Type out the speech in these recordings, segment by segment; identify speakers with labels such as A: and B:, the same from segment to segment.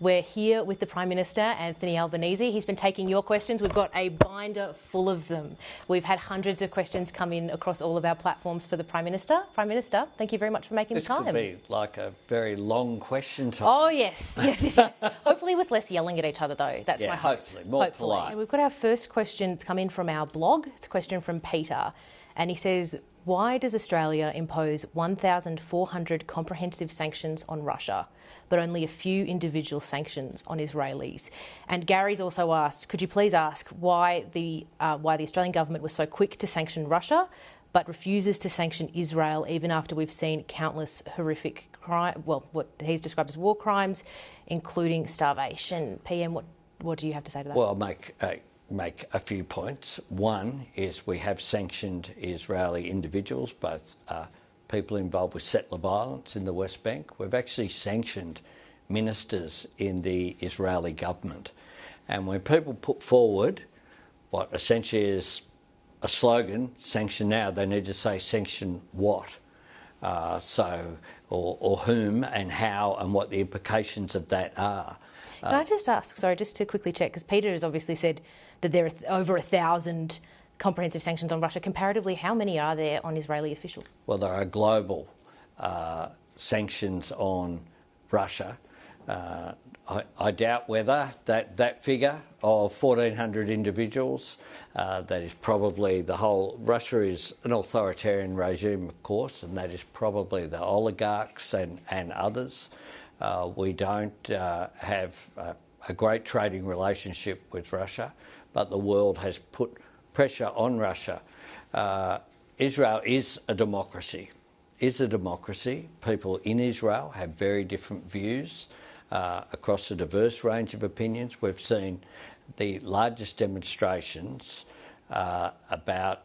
A: We're here with the Prime Minister, Anthony Albanese. He's been taking your questions. We've got a binder full of them. We've had hundreds of questions come in across all of our platforms for the Prime Minister. Prime Minister, thank you very much for making the time.
B: This could be like a very long question time.
A: Oh, yes. Hopefully with less yelling at each other, though. That's my hope.
B: Hopefully. More polite.
A: And we've got our first question. It's come in from our blog. It's a question from Peter. And he says, why does Australia impose 1,400 comprehensive sanctions on Russia, but only a few individual sanctions on Israelis? And Gary's also asked, could you please ask why the Australian government was so quick to sanction Russia, but refuses to sanction Israel even after we've seen countless horrific what he's described as war crimes, including starvation? PM, what do you have to say to that?
B: Well, I'll make a few points. One is we have sanctioned Israeli individuals, both people involved with settler violence in the West Bank. We've actually sanctioned ministers in the Israeli government. And when people put forward what essentially is a slogan, sanction now, they need to say sanction what? Or whom and how and what the implications of that are.
A: Can I just ask, sorry, just to quickly check, because Peter has obviously said that there are over 1,000 comprehensive sanctions on Russia. Comparatively, how many are there on Israeli officials?
B: Well, there are global sanctions on Russia. I doubt whether that figure of 1,400 individuals, that is probably the whole. Russia is an authoritarian regime, of course, and that is probably the oligarchs and others. We don't have a great trading relationship with Russia, but the world has put pressure on Russia. Israel is a democracy. People in Israel have very different views across a diverse range of opinions. We've seen the largest demonstrations about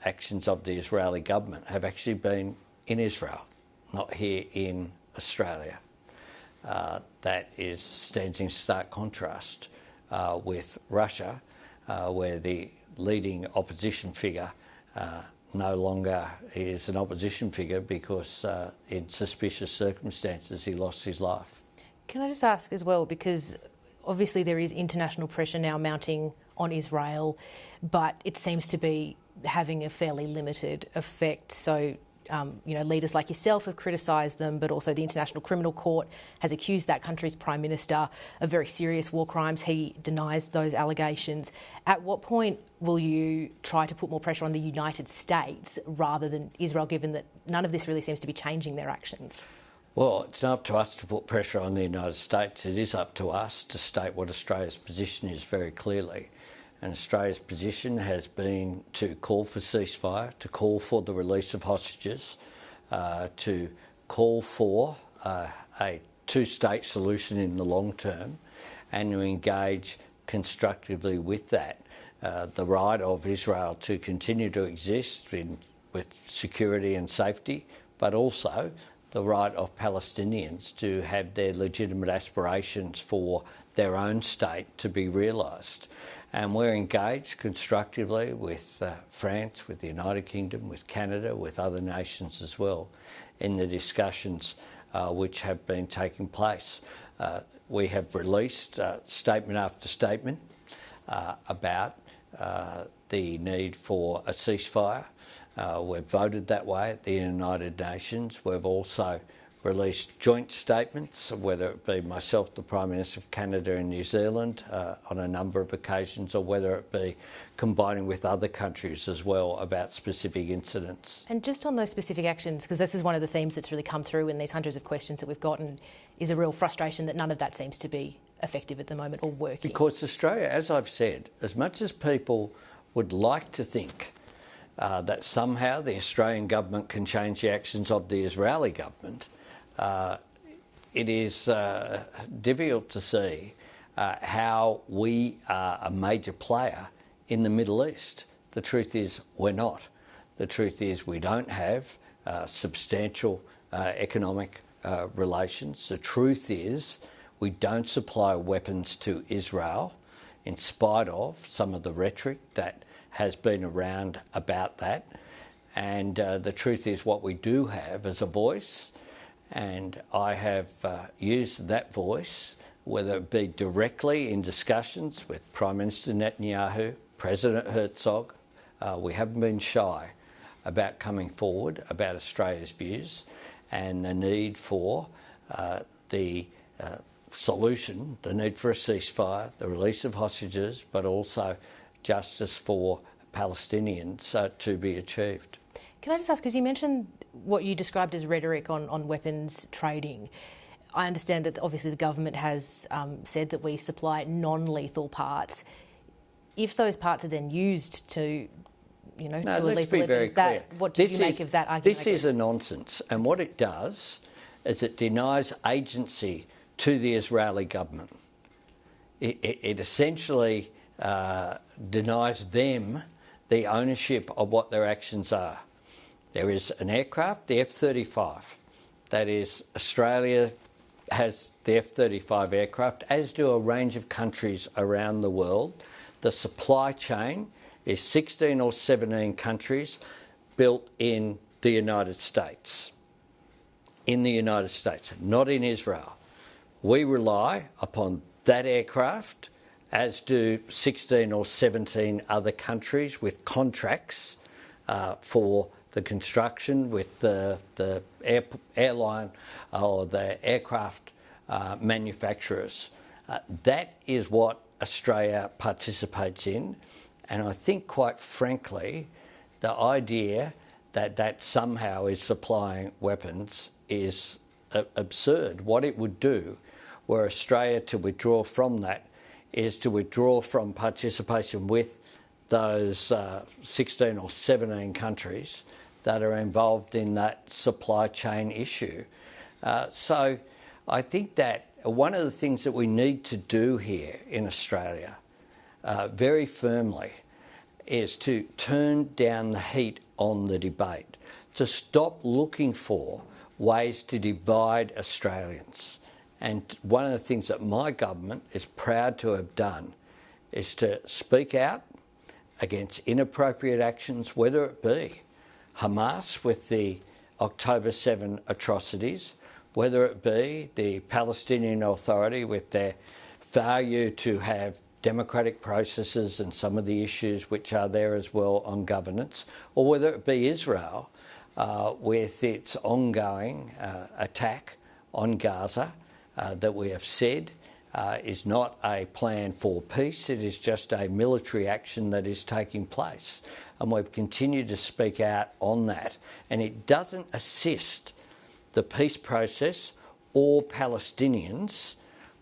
B: actions of the Israeli government have actually been in Israel, not here in Australia. That stands in stark contrast with Russia, where the leading opposition figure no longer is an opposition figure because in suspicious circumstances he lost his life.
A: Can I just ask as well, because obviously there is international pressure now mounting on Israel, but it seems to be having a fairly limited effect. So leaders like yourself have criticised them, but also the International Criminal Court has accused that country's Prime Minister of very serious war crimes. He denies those allegations. At what point will you try to put more pressure on the United States rather than Israel, given that none of this really seems to be changing their actions?
B: Well, it's not up to us to put pressure on the United States. It is up to us to state what Australia's position is very clearly. And Australia's position has been to call for ceasefire, to call for the release of hostages, to call for a two-state solution in the long term, and to engage constructively with that. The right of Israel to continue to exist with security and safety, but also the right of Palestinians to have their legitimate aspirations for their own state to be realised. And we're engaged constructively with France, with the United Kingdom, with Canada, with other nations as well in the discussions which have been taking place. We have released statement after statement about the need for a ceasefire. We've voted that way at the United Nations. We've also released joint statements, whether it be myself, the Prime Minister of Canada and New Zealand on a number of occasions, or whether it be combining with other countries as well about specific incidents.
A: And just on those specific actions, because this is one of the themes that's really come through in these hundreds of questions that we've gotten, is a real frustration that none of that seems to be effective at the moment or working.
B: Because Australia, as I've said, as much as people would like to think that somehow the Australian government can change the actions of the Israeli government, it is difficult to see how we are a major player in the Middle East. The truth is we're not. The truth is we don't have substantial economic relations. The truth is we don't supply weapons to Israel, in spite of some of the rhetoric that has been around about that. And the truth is what we do have is a voice, and I have used that voice whether it be directly in discussions with Prime Minister Netanyahu, President Herzog. We haven't been shy about coming forward about Australia's views and the need for the solution, the need for a ceasefire, the release of hostages, but also justice for Palestinians to be achieved.
A: Can I just ask, because you mentioned what you described as rhetoric on weapons trading. I understand that obviously the government has said that we supply non-lethal parts. If those parts are then used to, to a lethal weapon, what do you make of that argument?
B: This is a nonsense, and what it does is it denies agency to the Israeli government. It essentially denies them the ownership of what their actions are. There is an aircraft, the F-35. That is, Australia has the F-35 aircraft, as do a range of countries around the world. The supply chain is 16 or 17 countries built in the United States. In the United States, not in Israel. We rely upon that aircraft, as do 16 or 17 other countries with contracts for the construction with the airline or the aircraft manufacturers. That is what Australia participates in, and I think, quite frankly, the idea that that somehow is supplying weapons is absurd. What it would do, were Australia to withdraw from that, is to withdraw from participation with those 16 or 17 countries that are involved in that supply chain issue. So I think that one of the things that we need to do here in Australia very firmly is to turn down the heat on the debate, to stop looking for ways to divide Australians. And one of the things that my government is proud to have done is to speak out against inappropriate actions, whether it be Hamas with the October 7 atrocities, whether it be the Palestinian Authority with their failure to have democratic processes and some of the issues which are there as well on governance, or whether it be Israel with its ongoing attack on Gaza that we have said is not a plan for peace, it is just a military action that is taking place. And we've continued to speak out on that. And it doesn't assist the peace process or Palestinians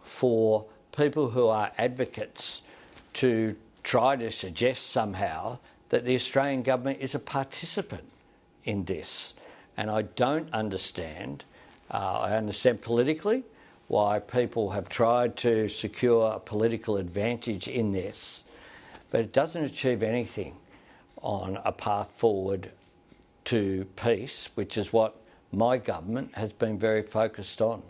B: for people who are advocates to try to suggest somehow that the Australian government is a participant in this. And I don't understand, I understand politically why people have tried to secure a political advantage in this, but it doesn't achieve anything on a path forward to peace, which is what my government has been very focused on.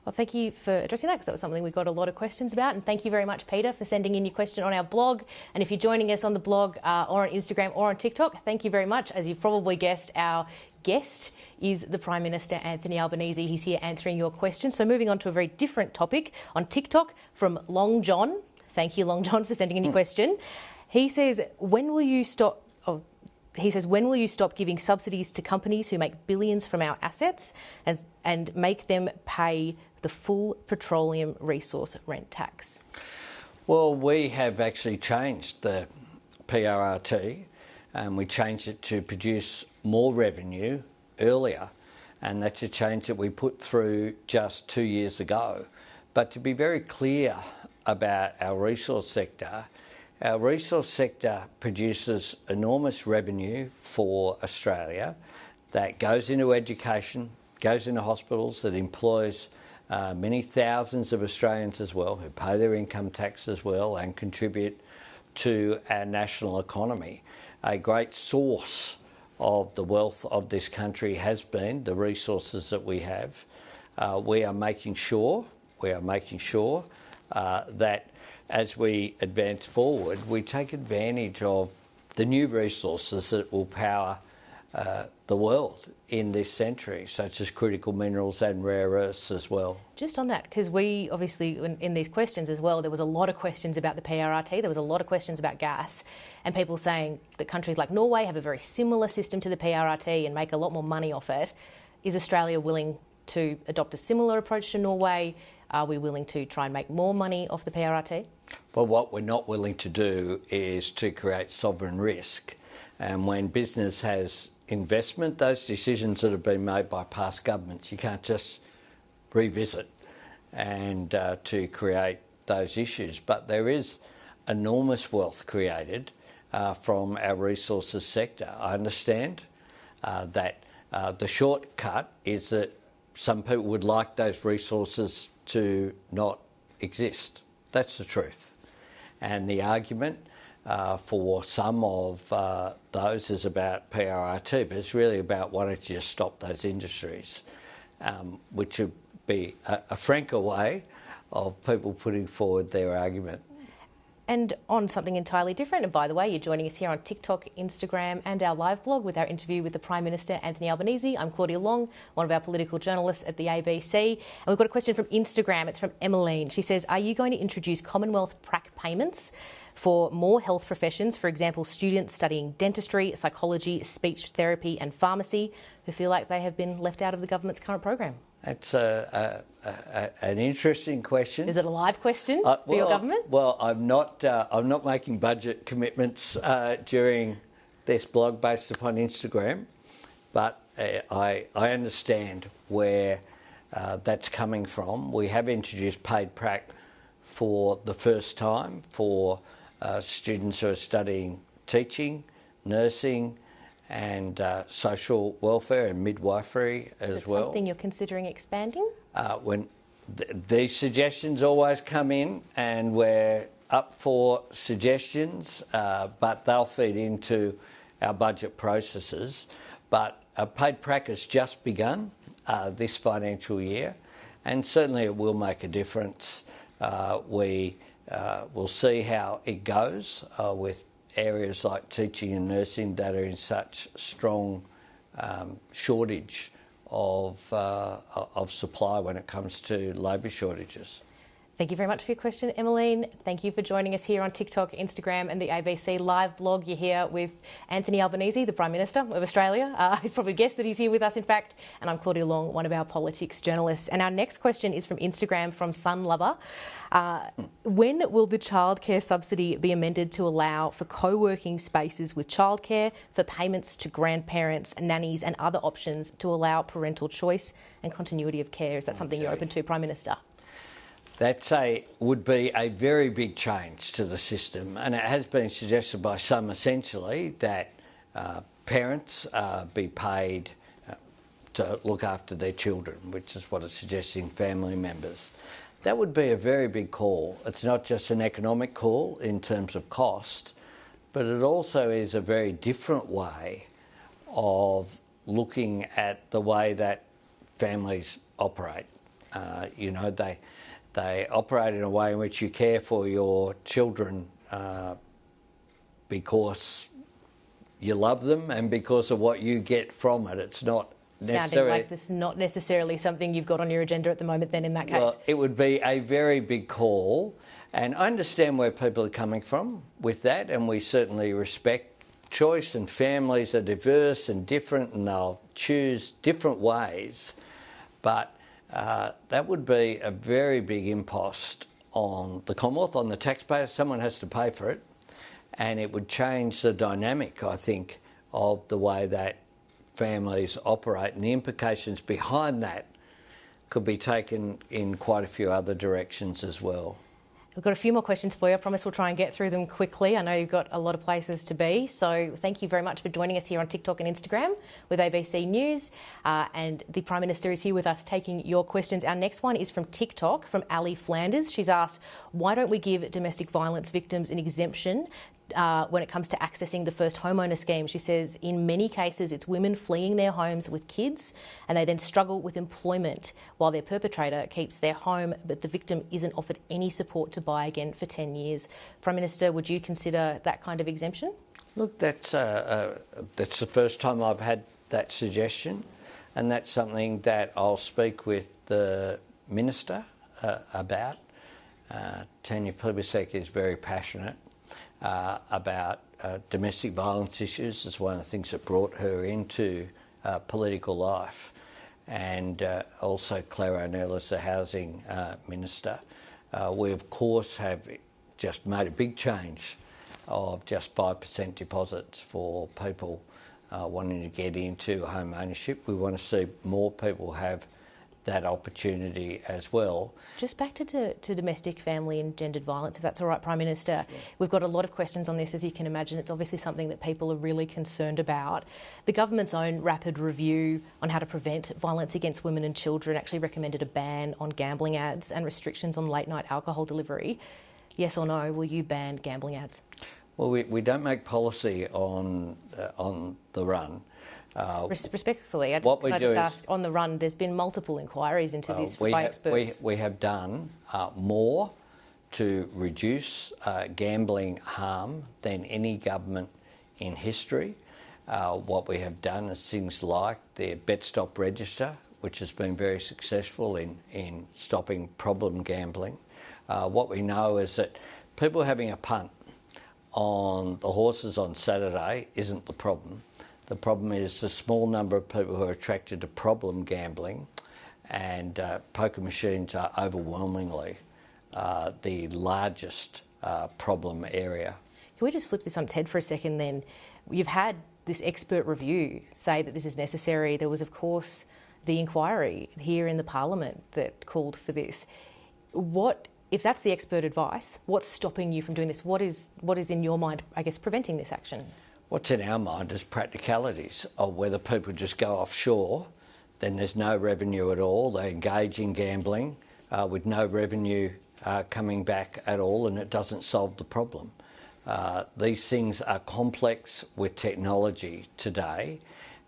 A: Well, thank you for addressing that, because that was something we got a lot of questions about. And thank you very much, Peter, for sending in your question on our blog. And if you're joining us on the blog or on Instagram or on TikTok, thank you very much. As you've probably guessed, our guest is the Prime Minister Anthony Albanese. He's here answering your questions. So moving on to a very different topic on TikTok from Long John. Thank you, Long John, for sending in your question. He says, when will you stop giving subsidies to companies who make billions from our assets and make them pay the full petroleum resource rent tax?
B: Well, we have actually changed the PRRT, and we changed it to produce more revenue earlier, and that's a change that we put through just 2 years ago. But to be very clear about our resource sector produces enormous revenue for Australia that goes into education, goes into hospitals, that employs many thousands of Australians as well, who pay their income tax as well and contribute to our national economy. A great source of the wealth of this country has been the resources that we have. We are making sure that as we advance forward, we take advantage of the new resources that will power the world in this century, such as critical minerals and rare earths as well.
A: Just on that, because we obviously, in these questions as well, there was a lot of questions about the PRRT, there was a lot of questions about gas, and people saying that countries like Norway have a very similar system to the PRRT and make a lot more money off it. Is Australia willing to adopt a similar approach to Norway? Are we willing to try and make more money off the PRRT?
B: Well, what we're not willing to do is to create sovereign risk. And when business has investment, those decisions that have been made by past governments, you can't just revisit and to create those issues. But there is enormous wealth created from our resources sector. I understand that the shortcut is that some people would like those resources to not exist. That's the truth. And the argument for some of those is about PRRT, but it's really about wanting to just stop those industries, which would be a franker way of people putting forward their argument.
A: And on something entirely different, and by the way, you're joining us here on TikTok, Instagram and our live blog with our interview with the Prime Minister Anthony Albanese. I'm Claudia Long, one of our political journalists at the ABC. And we've got a question from Instagram. It's from Emmeline. She says, are you going to introduce Commonwealth PRAC payments for more health professions, for example, students studying dentistry, psychology, speech therapy and pharmacy, who feel like they have been left out of the government's current program?
B: That's an interesting question.
A: Is it a live question for your government?
B: Well, I'm not making budget commitments during this blog based upon Instagram, but I understand where that's coming from. We have introduced paid prac for the first time for students who are studying teaching, nursing, and social welfare and midwifery as well.
A: Something you're considering expanding?
B: When these suggestions always come in, and we're up for suggestions, but they'll feed into our budget processes. But paid prac has just begun this financial year, and certainly it will make a difference. We will see how it goes with areas like teaching and nursing that are in such strong shortage of supply when it comes to labour shortages.
A: Thank you very much for your question, Emmeline. Thank you for joining us here on TikTok, Instagram and the ABC live blog. You're here with Anthony Albanese, the Prime Minister of Australia. He's probably guessed that he's here with us, in fact. And I'm Claudia Long, one of our politics journalists. And our next question is from Instagram, from Sun Lover. When will the childcare subsidy be amended to allow for co-working spaces with childcare, for payments to grandparents, nannies and other options to allow parental choice and continuity of care? Is that something you're open to, Prime Minister?
B: That would be a very big change to the system, and it has been suggested by some essentially that parents be paid to look after their children, which is what it's suggesting, family members. That would be a very big call. It's not just an economic call in terms of cost, but it also is a very different way of looking at the way that families operate. They operate in a way in which you care for your children because you love them and because of what you get from it. It's not necessarily...
A: Sounding like this is not necessarily something you've got on your agenda at the moment then, in that case.
B: Well, it would be a very big call, and I understand where people are coming from with that, and we certainly respect choice, and families are diverse and different and they'll choose different ways, but that would be a very big impost on the Commonwealth, on the taxpayer. Someone has to pay for it, and it would change the dynamic, I think, of the way that families operate, and the implications behind that could be taken in quite a few other directions as well.
A: We've got a few more questions for you. I promise we'll try and get through them quickly. I know you've got a lot of places to be. So thank you very much for joining us here on TikTok and Instagram with ABC News. And the Prime Minister is here with us taking your questions. Our next one is from TikTok, from Ali Flanders. She's asked, why don't we give domestic violence victims an exemption when it comes to accessing the first homeowner scheme? She says in many cases it's women fleeing their homes with kids and they then struggle with employment while their perpetrator keeps their home, but the victim isn't offered any support to buy again for 10 years. Prime Minister, would you consider that kind of exemption?
B: Look, that's the first time I've had that suggestion, and that's something that I'll speak with the Minister about. Tanya Plibersek is very passionate about domestic violence issues. It's one of the things that brought her into political life. And also Claire O'Neill as the Housing Minister. We, of course, have just made a big change of just 5% deposits for people wanting to get into home ownership. We want to see more people have that opportunity as well.
A: Just back to domestic, family and gendered violence, if that's all right, Prime Minister. Sure. We've got a lot of questions on this, as you can imagine. It's obviously something that people are really concerned about. The government's own rapid review on how to prevent violence against women and children actually recommended a ban on gambling ads and restrictions on late night alcohol delivery. Yes or no, will you ban gambling ads?
B: Well, we don't make policy on the run.
A: Respectfully, I just ask, on the run, there's been multiple inquiries into this by experts.
B: We have done more to reduce gambling harm than any government in history. What we have done is things like the Bet Stop Register, which has been very successful in stopping problem gambling. What we know is that people having a punt on the horses on Saturday isn't the problem. The problem is the small number of people who are attracted to problem gambling, and poker machines are overwhelmingly the largest problem area.
A: Can we just flip this on its head for a second then? You've had this expert review say that this is necessary. There was, of course, the inquiry here in the Parliament that called for this. If that's the expert advice, what's stopping you from doing this? What is in your mind, I guess, preventing this action?
B: What's in our mind is practicalities of whether people just go offshore, then there's no revenue at all. They engage in gambling with no revenue coming back at all, and it doesn't solve the problem. These things are complex with technology today,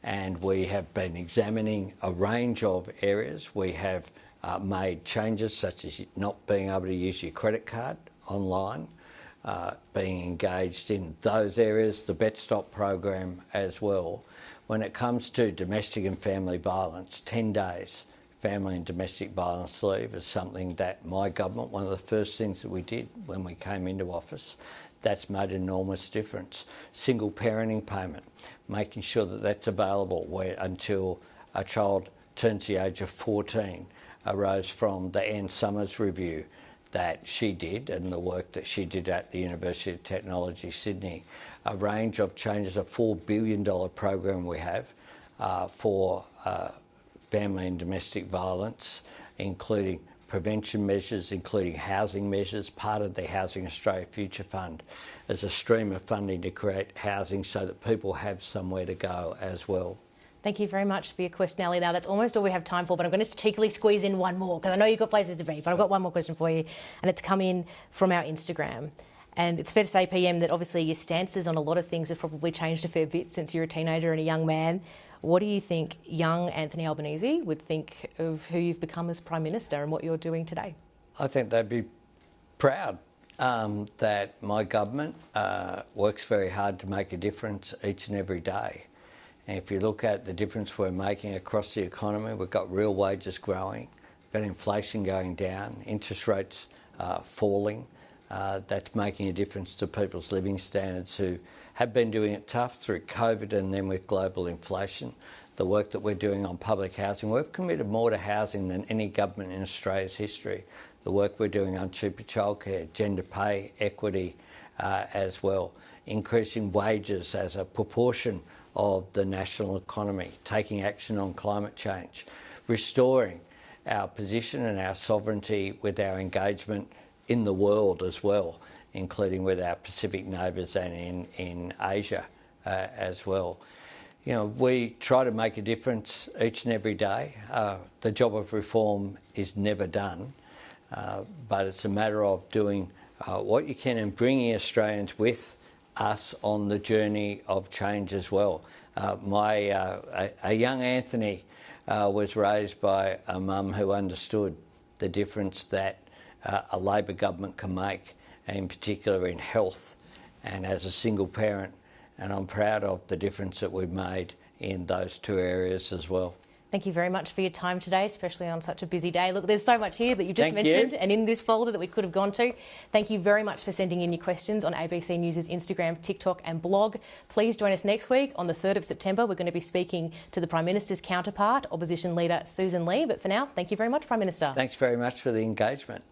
B: and we have been examining a range of areas. We have made changes such as not being able to use your credit card online, being engaged in those areas, the Bet Stop program as well. When it comes to domestic and family violence, 10 days family and domestic violence leave is something that my government, one of the first things that we did when we came into office, that's made an enormous difference. Single parenting payment, making sure that that's available until a child turns the age of 14, arose from the Ann Summers review that she did and the work that she did at the University of Technology, Sydney. A range of changes, a $4 billion program we have for family and domestic violence, including prevention measures, including housing measures. Part of the Housing Australia Future Fund is a stream of funding to create housing so that people have somewhere to go as well.
A: Thank you very much for your question, Ali. Now, that's almost all we have time for, but I'm going to cheekily squeeze in one more because I know you've got places to be, but I've got one more question for you, and it's come in from our Instagram. And it's fair to say, PM, that obviously your stances on a lot of things have probably changed a fair bit since you're a teenager and a young man. What do you think young Anthony Albanese would think of who you've become as Prime Minister and what you're doing today?
B: I think they'd be proud that my government works very hard to make a difference each and every day. And if you look at the difference we're making across the economy, we've got real wages growing, we've got inflation going down, interest rates falling. That's making a difference to people's living standards who have been doing it tough through COVID and then with global inflation. The work that we're doing on public housing, we've committed more to housing than any government in Australia's history. The work we're doing on cheaper childcare, gender pay equity as well, increasing wages as a proportion of the national economy, taking action on climate change, restoring our position and our sovereignty with our engagement in the world as well, including with our Pacific neighbours and in Asia as well. You know, we try to make a difference each and every day. The job of reform is never done, but it's a matter of doing what you can and bringing Australians with us on the journey of change as well. A young Anthony was raised by a mum who understood the difference that a Labor government can make, in particular in health. And as a single parent, and I'm proud of the difference that we've made in those two areas as well.
A: Thank you very much for your time today, especially on such a busy day. Look, there's so much here that you just mentioned and in this folder that we could have gone to. Thank you very much for sending in your questions on ABC News' Instagram, TikTok and blog. Please join us next week on the 3rd of September. We're going to be speaking to the Prime Minister's counterpart, Opposition Leader Susan Lee. But for now, thank you very much, Prime Minister.
B: Thanks very much for the engagement.